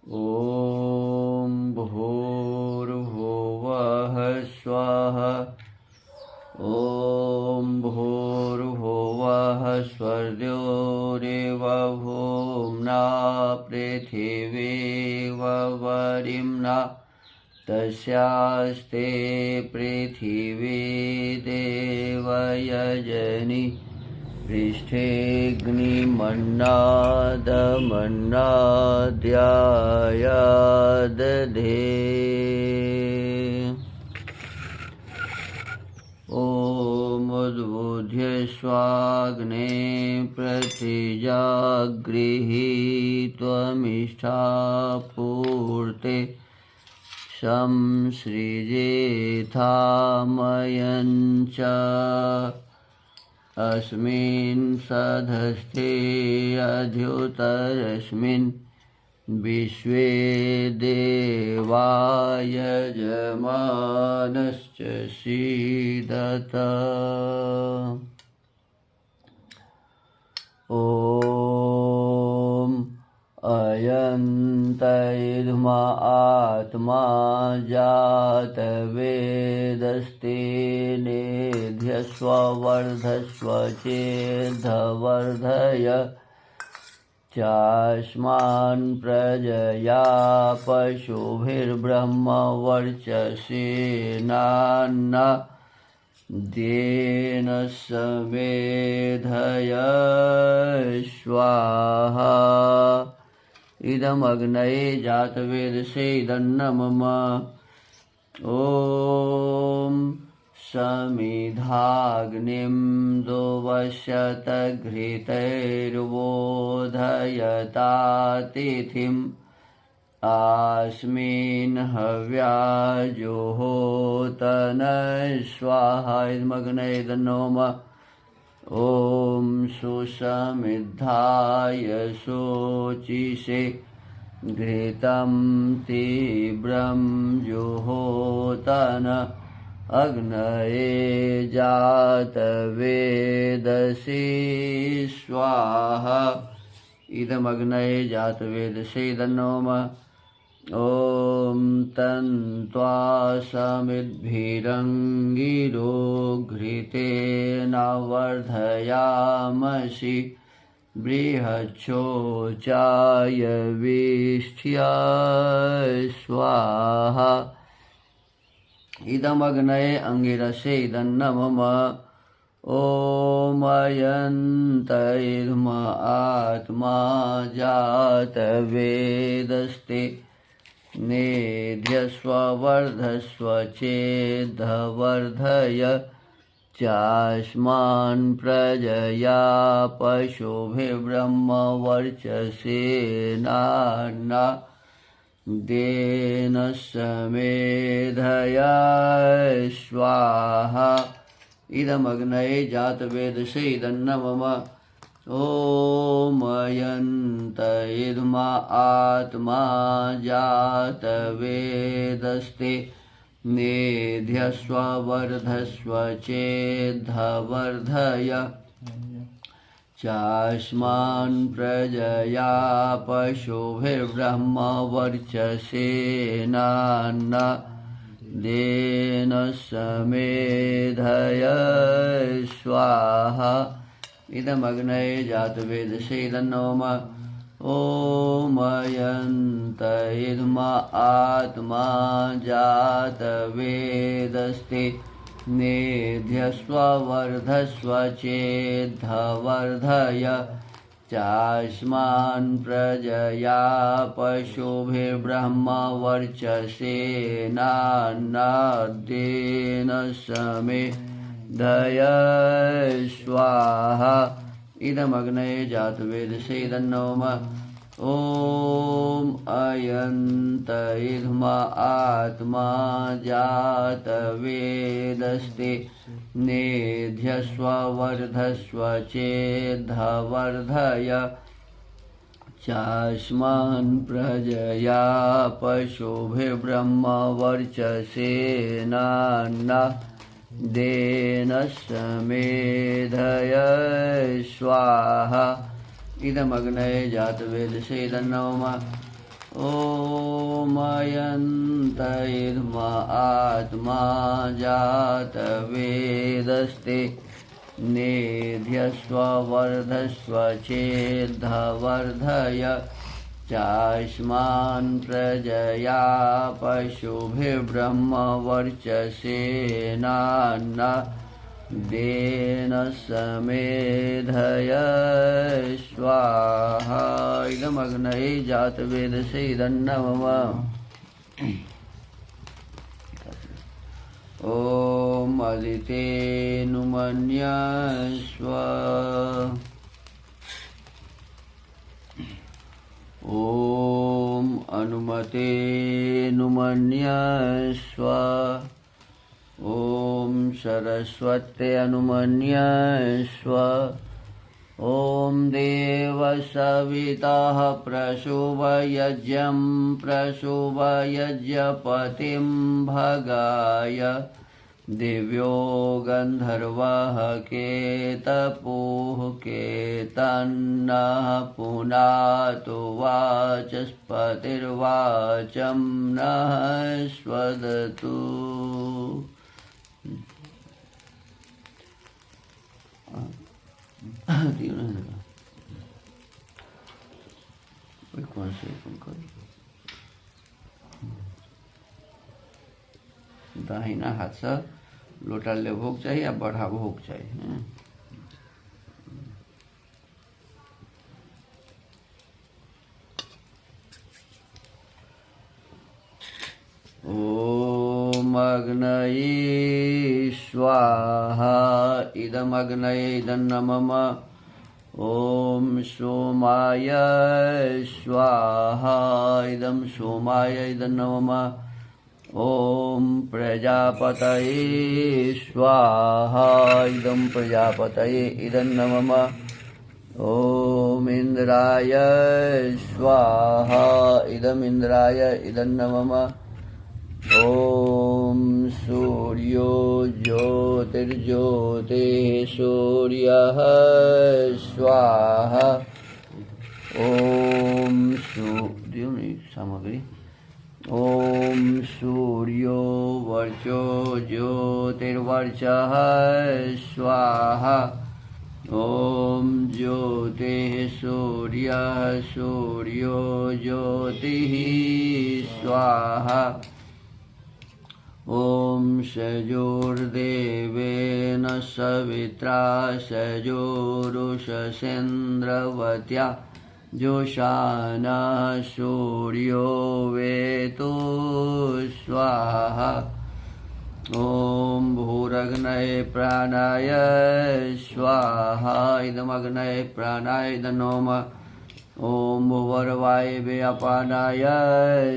ॐ भूर्भुवः स्वः। ॐ भूर्भुवः स्वर्योरेव भूम्ना पृथिवीव वरिम्ना तस्यास्ते पृथिवी देवयजनि पृष्ठेऽग्निमन्नादमन्नाद्यायदधे। ॐ उद्बुध्य स्वाग्ने प्रतिजागृहीत्वमिष्ठापूर्ते संसृजेथामयं च अस्मिन् सधस्थे अध्युतरस्मिन् विश्वे देवा यजमानश्च सीदत। ॐ अयन्तैर्मा आत्मा जातवेदस्ते नेध्यस्व वर्धस्व चेद्धवर्धय चास्मान् प्रजया पशुभिर्ब्रह्मवर्चसेनान्न देन समेधय स्वाहा। इदमग्नये जातवेदसे इदन्नमम। ॐ समिधाग्निं दुवशतघृतैर्वोधयतातिथिम् अस्मिन् हव्याजुहोतन स्वाहा। इदमग्नये इदन्नोम। ॐ सुसमिद्धाय शोचिषे घृतं तीव्रं जुहोतन अग्नये जातवेदसे स्वाहा। इदमग्नये जातवेदसे इदन्नोम। ॐ तन्त्वा समिद्भिरङ्गिरो घृतेन वर्धयामसि बृहच्छोचाय वीष्ठ्य स्वाहा। इदमग्नये अंगिरसे इदन्नमम। ॐ अयन्तैर्मा आत्मा जातवेदस्ते नेध्यस्व वर्धस्व चेद्धवर्धय चास्मान् प्रजया पशुभिर्ब्रह्मवर्चसेनान्न देन समेधय स्वाहा। इदमग्नये जातवेदसे इदन्नमम। ॐ अयन्तैर्मा आत्मा जातवेदस्ते नेध्यस्व वर्धस्व चेद्धवर्धय चास्मान् प्रजया पशुभिर्ब्रह्मवर्चसेनान्न देन समेधय स्वाहा। इदमग्नये जातवेदसे इदन्नोम। ॐ अयन्तैर्मा आत्मा जातवेदस्ते नेध्यस्व वर्धस्व चेद्धवर्धय चास्मान् प्रजया पशुभिर्ब्रह्मवर्चसेनान्न देन समेधय स्वाहा। इदमग्नये जातवेदसे इदन्नोम। ॐ अयन्तैर्मा आत्मा जातवेदस्ते नेध्यस्व वर्धस्व चेद्धवर्धय चास्मान् प्रजया पशुभिर्ब्रह्मवर्चसेनान्न देन समेधय स्वाहा। इदमग्नये जातवेदसे इदन्नमम। ओमयन्त इद्म आत्मा जातवेदस्ते नेध्यस्व वर्धस्व चेद्धवर्धय चास्मान् प्रजया पशुभिर्ब्रह्मवर्चसेनान्न देन समेधय स्वाहा। इदमग्नये जातवेदसे इदन्नमः। ॐ अदितेनुमन्यस्व ॐ अनुमतेनुमन्यस्व ॐ सरस्वत्यनुमन्यस्व ॐ देवसवितः प्रसूवयज्ञं प्रसूवयज्ञपतिं भगाय दिव्यो गन्धर्वः केतपुः केतन्नः पुनातु वाचस्पतिर्वाचं नः स्वदतु। कौन से दाहिना हाथ से लोटा ले भोग चाहिए या बढ़ा भोग चाहिए। ओम अग्नये स्वाहा इदमग्नये इदन्नमः। ओम सोमाय स्वाहा इदं सोमाय इदन्नमः। ओम प्रजापतये स्वाहा इदं प्रजापतये इदन्नमः। ओम इंद्राय स्वाहा इदं इंद्राय इदन्नमः। ओम सूर्यो ज्योतिर्ज्योतिः सूर्यः स्वाहा। ओम सामग्री ओम सूर्यो वर्चो ज्योतिर्वर्चः स्वाहा। ओम ज्योतिः सूर्यः सूर्यो ज्योतिः स्वाहा। ओम सजोर्देवेन सवित्रा सजोरुषसेन्द्रवत्या जोषाना सूर्यो वेतो स्वाहा। ओम भूरग्नये प्राणाय स्वाहा इदमग्नये प्राणाय इदन्नमः। ओम भुवर्वायवे अपानाय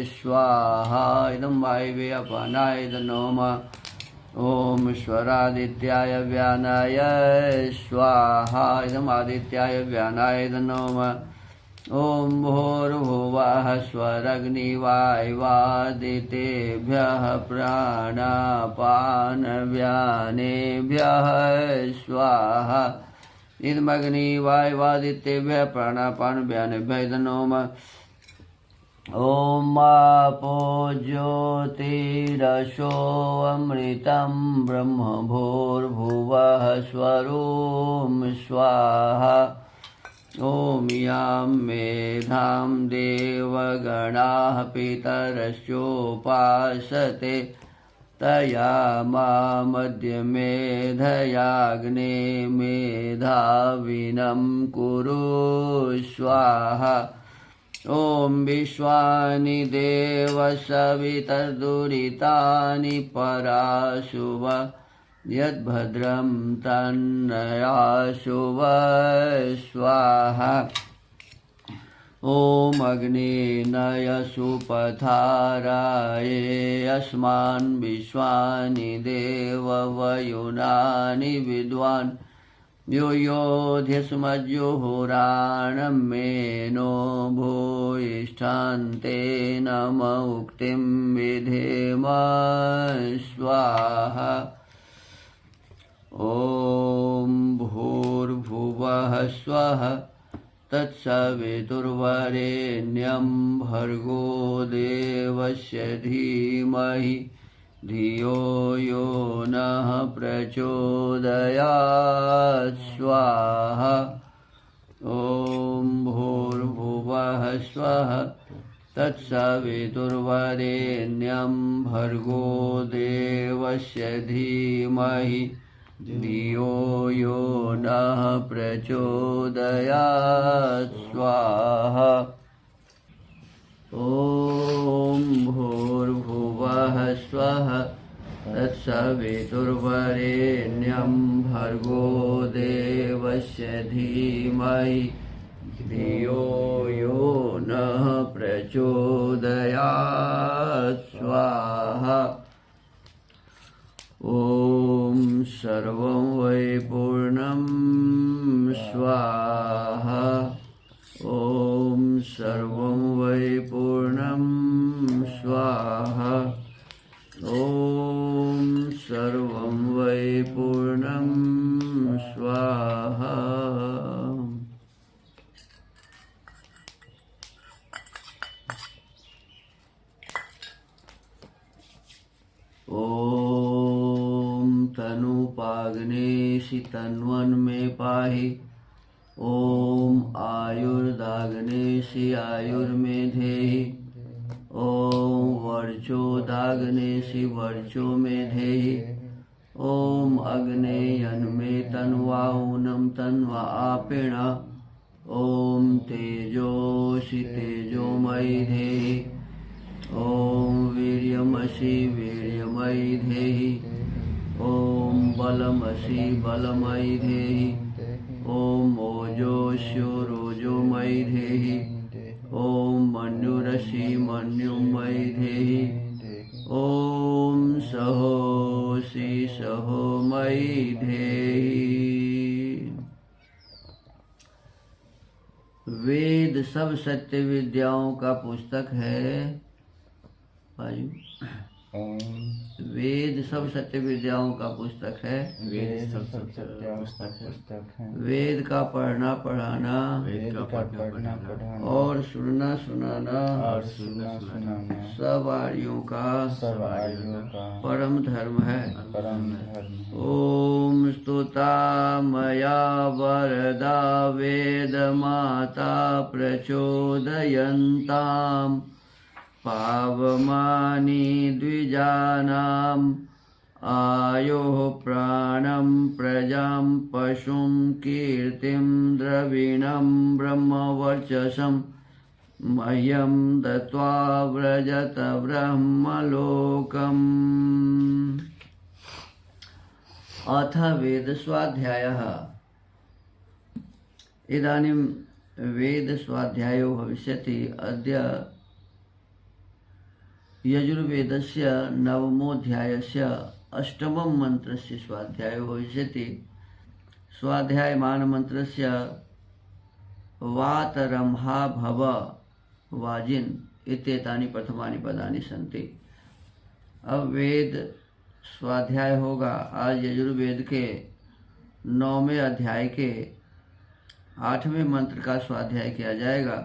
स्वाहा इदं वायवे अपानाय इदन्नमः। ओम स्वरादित्याय व्यानाय स्वाहा इदम् आदित्याय व्यानाय इदन्नमः। ओम भूर्भुवः स्वरग्निवायवादितेभ्यः प्राणापानव्यानेभ्यः स्वाहा इदमग्निवायवादितेभ्यः प्राणापानव्यानेभ्यः इदन्नमः। ओम आपो ज्योतिरसो अमृतं ब्रह्म भूर्भुवः स्वरोम स्वाहा। ओम यां मेधां देवगणाः पितरस्योपासते तया मामद्य मेधयाग्ने मेधाविनं कुरु स्वाहा। ओम विश्वानि देव सवितर्दुरितानि पराशुव यद्भद्रं तन्नयाशुव स्वाहा। ओम अग्नेनयसुपथाराये अस्मान् विश्वानि देववयुनानि विद्वान् यो योध्यस्मज्जुहुराणं मेनो भूयिष्ठान्ते नम उक्तिं विधेम स्वाहा। ॐ भूर्भुवः स्वः तत्सवितुर्वरेण्यं भर्गो देवस्य धीमहि धियो यो नः प्रचोदयात् स्वाहा। ॐ भूर्भुवः स्वः तत्सवितुर्वरेण्यं भर्गो देवस्य धीमहि धियो यो नः प्रचोदयात् स्वाहा। ॐ भूर्भुवः स्वः तत्सवितुर्वरेण्यं भर्गो देवस्य धीमहि धियो यो नः प्रचोदयात् स्वाहा। ॐ सर्वं वै पूर्णं स्वाहा। ॐ सर्वं वै पूर्णं स्वाहा। ॐ सर्वं वै पूर्णं स्वाहा। ॐ तनुपाग्नेशि तन्वन्मे पाहि। ॐ आयुर्दाग्नेशि आयुर्मे धेहि। ॐ वर्चोदाग्नेशि वर्चो मे धेहि। ॐ अग्नेयन्मे तन्वा ऊनं तन्वा आपिण। ॐ तेजोषि तेजोमयि धेहि। ॐ वीर्यमसि वीर्यमयि धेहि। ॐ बलमसि बलमयि धेहि। ॐ ओजोष्यो रोजोमयि धेहि। ॐ मन्युरसि मन्युमयि धेहि। ॐ सहोषि सहोमयि धेहि। वेद सब सत्य विद्याओं का पुस्तक है। वेद सब सत्य विद्याओं का पुस्तक है। वेद सब सत्य पुस्तक है। वेद का पढ़ना पढ़ाना और सुनना सुनाना सब आर्यों का परम धर्म है। ओम स्तुता मया वरदा वेद माता प्रचोदयन्ताम् पावमानि द्विजानाम् आयोः प्राणं प्रजां पशुं कीर्तिं द्रविणं ब्रह्मवर्चसं मह्यं दत्त्वा व्रजत ब्रह्मलोकम्। अथ वेदस्वाध्यायः। इदानीं वेदस्वाध्यायो भविष्यति। अद्य यजुर्वेदस्य नवमोऽध्यायस्य अष्टमं मन्त्रस्य स्वाध्यायो भविष्यति। स्वाध्यायमानमन्त्रस्य वातरंहा भव वाजिन् इत्येतानि प्रथमानि पदानि सन्ति। अब वेद स्वाध्याय होगा। आज यजुर्वेद के 9वें अध्याय के 8वें मंत्र का स्वाध्याय किया जाएगा।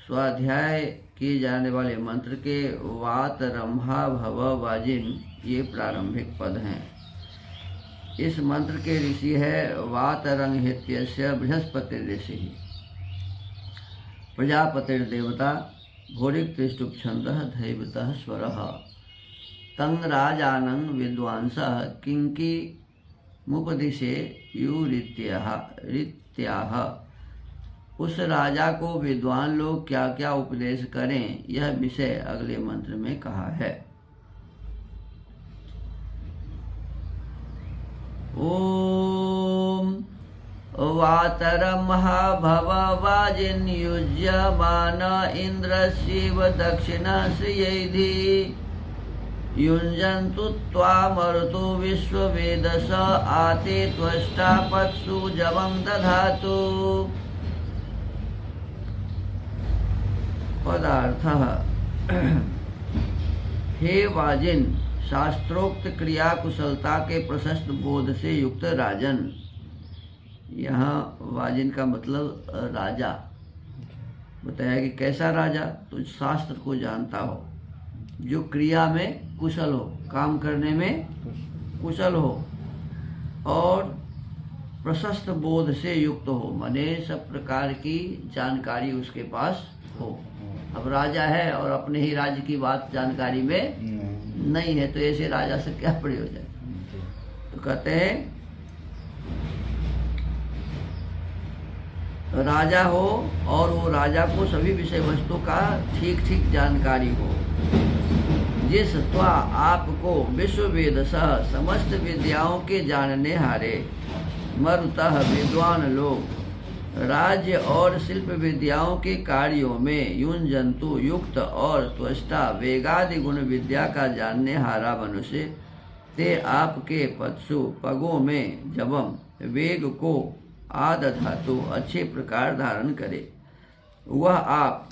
स्वाध्याय किए जाने वाले मंत्र के वातरंहा भव वाजिन ये प्रारंभिक पद हैं। इस मंत्र के ऋषि है वातरंहित्यस्य बृहस्पति ऋषि। प्रजापतिर्देवता भूरिक्तिष्टुप् छन्दः दैवतः स्वरः तं राजानं विद्वांसः किंकी मुपदिशे युरित्याह। उस राजा को विद्वान लोग क्या क्या उपदेश करें, यह विषय अगले मंत्र में कहा है। ओम वातरंहा भव वाजिन्युज्यमान इंद्रस्यैव दक्षिणश्रियैधि युञ्जन्तु त्वामरुतो विश्ववेदस आते त्वष्टा पत्सु जवं दधातु। पदार्थः। हे वाजिन, शास्त्रोक्त क्रिया कुशलता के प्रशस्त बोध से युक्त राजन, यहाँ वाजिन का मतलब राजा बताया कि कैसा राजा, तो शास्त्र को जानता हो, जो क्रिया में कुशल हो, काम करने में कुशल हो और प्रशस्त बोध से युक्त हो, माने सब प्रकार की जानकारी उसके पास हो। अब राजा है और अपने ही राज्य की बात जानकारी में नहीं है, तो ऐसे राजा से क्या प्रयोजन। तो कहते हैं राजा हो और वो राजा को सभी विषय वस्तु का ठीक ठीक जानकारी हो, जिस त्वा आपको विश्व वेद सह समस्त विद्याओं के जानने हारे मरुतः विद्वान लोग राज्य और शिल्प विद्याओं के कार्यों में युन जंतु युक्त और त्वष्टा वेगादि गुण विद्या का जानने हारा मनुष्य ते आपके पत्सु पगों में जबम वेग को आद धातु अच्छे प्रकार धारण करे। वह आप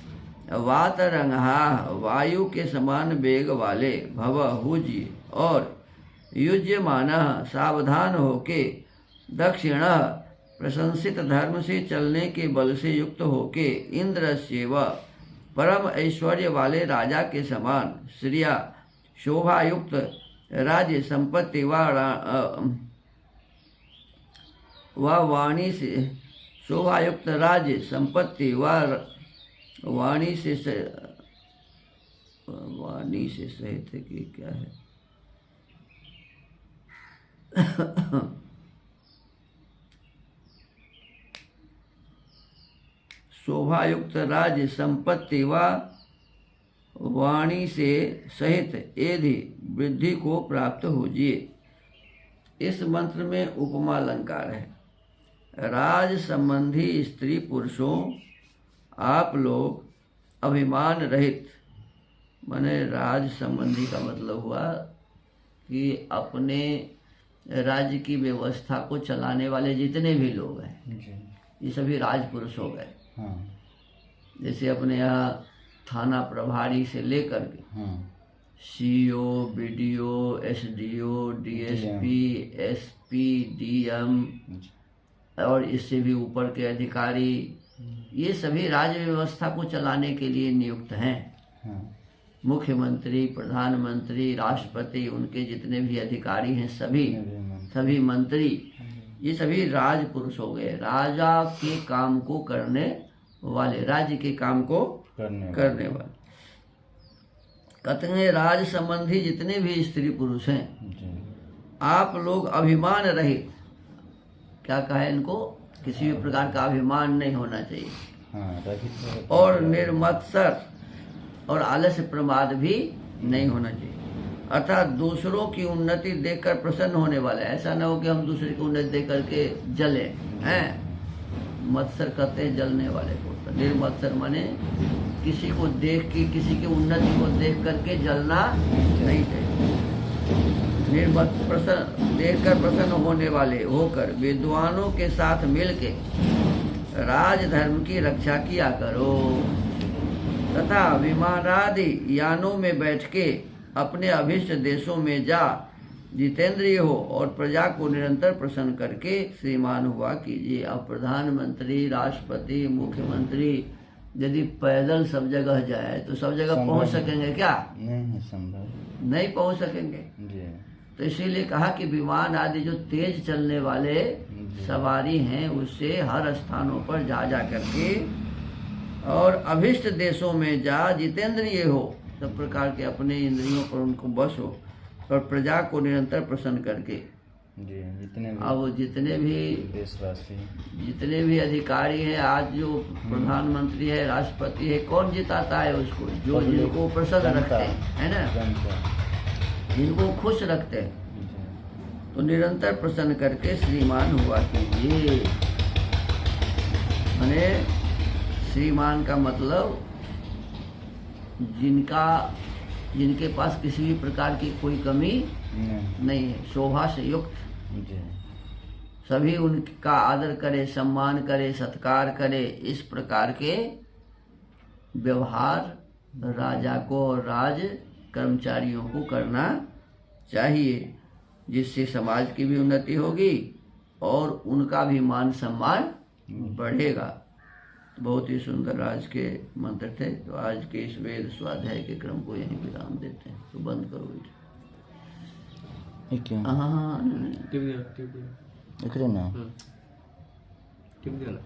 वातरंहा वायु के समान वेग वाले भव हुजी और युज्यमान सावधान होके दक्षिण प्रशंसित धर्म से चलने के बल से युक्त होके इंद्र से व परम ऐश्वर्य वाले राजा के समान श्रिया शोभा युक्त राज्य संपत्ति व वाणी से शोभायुक्त राज्य संपत्ति व वाणी से सहित कि क्या है शोभायुक्त राज्य संपत्ति व वाणी से सहित एधि वृद्धि को प्राप्त होजिए। इस मंत्र में उपमा अलंकार है। राज संबंधी स्त्री पुरुषों, आप लोग अभिमान रहित, माने राज संबंधी का मतलब हुआ कि अपने राज्य की व्यवस्था को चलाने वाले जितने भी लोग हैं ये सभी राजपुरुष हो गए। जैसे अपने यहाँ थाना प्रभारी से लेकर के CO, BDO, SDO, DSP, SP, DM और इससे भी ऊपर के अधिकारी, ये सभी राज्य व्यवस्था को चलाने के लिए नियुक्त हैं। मुख्यमंत्री, प्रधानमंत्री, राष्ट्रपति, उनके जितने भी अधिकारी हैं, सभी मंत्री, ये सभी राजपुरुष हो गए, राजा के काम को करने वाले, राज्य के काम को करने वाले। कहते हैं राज संबंधी जितने भी स्त्री पुरुष हैं, आप लोग अभिमान रहित, क्या कहा है इनको, किसी भी प्रकार का अभिमान नहीं होना चाहिए, और निर्मत्सर और आलस्य प्रमाद भी नहीं होना चाहिए। अर्थात दूसरों की उन्नति देखकर प्रसन्न होने वाला है। ऐसा ना हो कि हम दूसरे की उन्नति देख करके जले हैं। मत्सर कहते हैं जलने वाले को। तो निर्मत्सर माने किसी को देख के, किसी की उन्नति को देख करके जलना नहीं चाहिए। प्रसन्न देखकर प्रसन्न होने वाले होकर विद्वानों के साथ मिलके राजधर्म की रक्षा किया करो, तथा विमानादि यानों में बैठ के अपने अभिष्ट देशों में जा जितेंद्रिय हो और प्रजा को निरंतर प्रसन्न करके श्रीमान हुआ कीजिए। अब प्रधानमंत्री, राष्ट्रपति, मुख्यमंत्री यदि पैदल सब जगह जाए तो सब जगह पहुंच सकेंगे क्या? नहीं, संभव नहीं पहुंच सकेंगे। तो इसीलिए कहा कि विमान आदि जो तेज चलने वाले सवारी हैं उससे हर स्थानों पर जा करके और अभिष्ट देशों में जा जितेंद्रिय हो, सब प्रकार के अपने इंद्रियों पर उनको बस हो और प्रजा को निरंतर प्रसन्न करके अब जितने भी देशवासी, जितने भी अधिकारी हैं, आज जो प्रधानमंत्री है, राष्ट्रपति है, कौन जिताता है उसको? जो जिनको प्रसन्न रखते हैं, है ना, जिनको खुश रखते हैं, तो निरंतर प्रसन्न करके श्रीमान हुआ कीजिए। माने श्रीमान का मतलब जिनके पास किसी भी प्रकार की कोई कमी नहीं है, शोभा से युक्त, सभी उनका आदर करे, सम्मान करे, सत्कार करे, इस प्रकार के व्यवहार राजा को और राज कर्मचारियों को करना चाहिए, जिससे समाज की भी उन्नति होगी और उनका भी मान सम्मान बढ़ेगा। बहुत ही सुंदर आज के मंत्र थे। तो आज के इस वेद स्वाध्याय के क्रम को यहीं विराम देते हैं। तो बंद करो ये क्यों हाँ हाँ हाँ टिप दिया लिख रहे ना टिप दिया ना